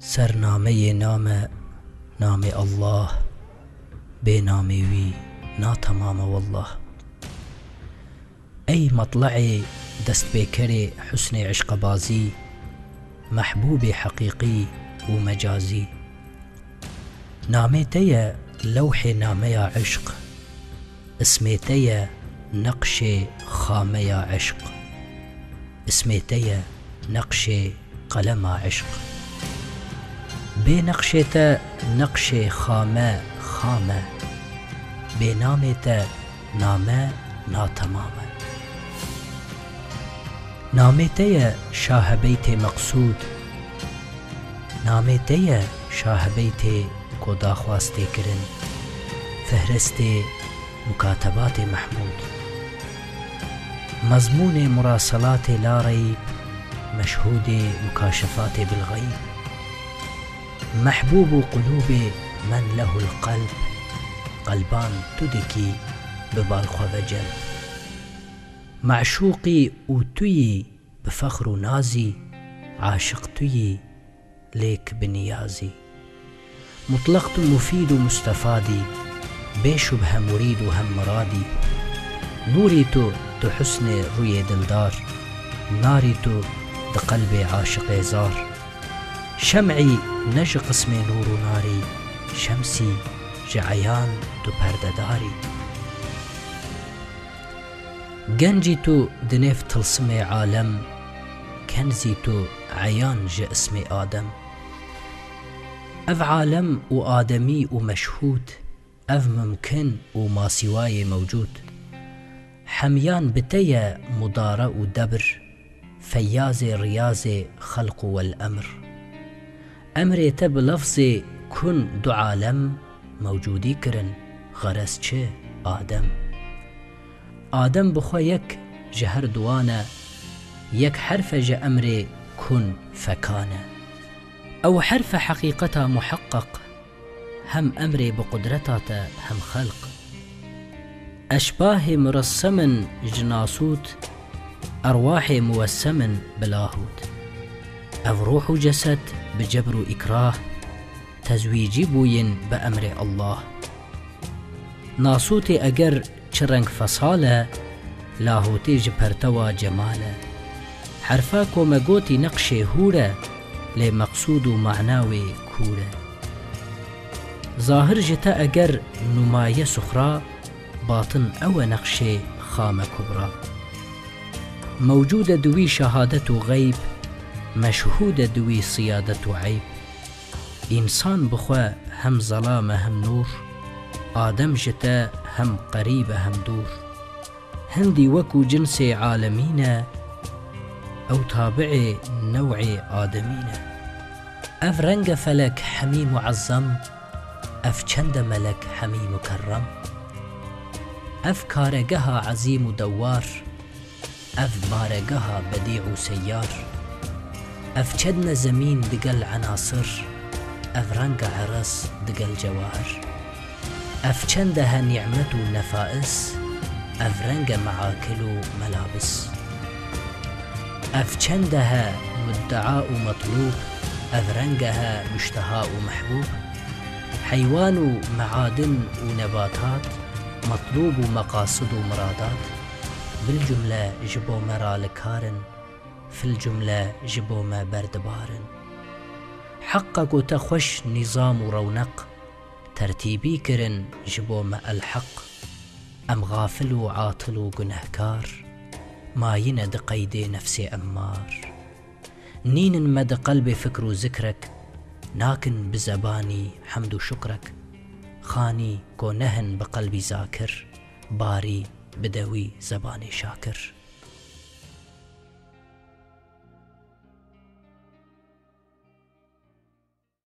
سرنامه نام الله بنامي وي نا تمام والله. أي مطلعي دست بكري حسن عشق بازي، محبوب حقيقي ومجازي. ناميتي لوح ناميا عشق، اسميتي نقش خاميا عشق، اسميتي نقش قلم عشق. بنقشت نقش خامة خامة، بنامت نامه ناتمامه. ناميتي شاه بيت مقصود، ناميتي شاه بيت كودا خواستي كرن، فهرست مكاتبات محمود. مضمون مراسلات لا ريب، مشهود مكاشفات بالغيب. محبوب قلوب من له القلب، قلبان تدكي ببالخو وجل. معشوقي وتوي بفخر ونازي، عاشق توي ليك بنيازي. مطلقت مفيد مستفادي، بشبه مريد وهم مرادي. نوري تو حسن روي دلدار، ناري تو قلبي عاشق زار. شمعي نج قسم نور ناري، شمسي جعيان تو پردداري. گنجي تو دنيف تلسم عالم، كنزي تو عيان جسم آدم. اف عالم وآدمي ومشهود، اف ممكن وما سواي موجود. حميان بتي مدارة ودبر، فياز رياز خلق والأمر. أمري تب لفظي كن دو عالم، موجودي كرن غرس چه آدم. آدم بخوا يك جهر دوانا، يك حرف جا أمري كن فكانا. أو حرف حقيقتا محقق، هم أمري بقدرتاتا هم خلق. أشباه مرسم جناسوت، أرواح موسم بلاهوت. أو روح جسد بجبر إكراه، تزويجي بوين بأمر الله. ناسوتي أجر چرنگ فصالة، لاهوتي جبرتوا جمالة. حرفاكو مقوتي نقشي هورة، لمقصود معناوي كورة. ظاهر جتا أجر نماية سخرا، باطن أو نقشي خامة كبرى. موجودة دوي شهادة غيب، مشهودة دوي صيادة عيب. إنسان بخوا هم ظلام هم نور، آدم جتا هم قريب هم دور. هندي وكو جنس عالمين، أو تابع نوع آدمين. أف رنگ فلك حمي معظم، أف چند ملك حمي مكرم. أف كارگها عظيم دوار، أف بارگها بديع سيار. أف چدن زمين دقل عناصر، أف رنگ عرس دقل جواهر. أف چندها نعمة نفائس، أف رنگ معاكل ملابس. أف چندها مدعاء مطلوب، أف رنگها مشتهاء محبوب. حيوان معادن ونباتات، مطلوب مقاصد مرادات. بالجملة جبو مرا لكارن، في الجملة جبو ما بردبارن. حقق تخوش نظام رونق، ترتيبي كرن جبو ما الحق. أم غافل وعاطل گنهكار، ما يند قيد نفسي أمار. نين مد قلبي فكر ذكرك، ناكن بزباني حمد شكرك. خاني كونهن بقلبي ذاكر، باري بدوي زباني شاكر.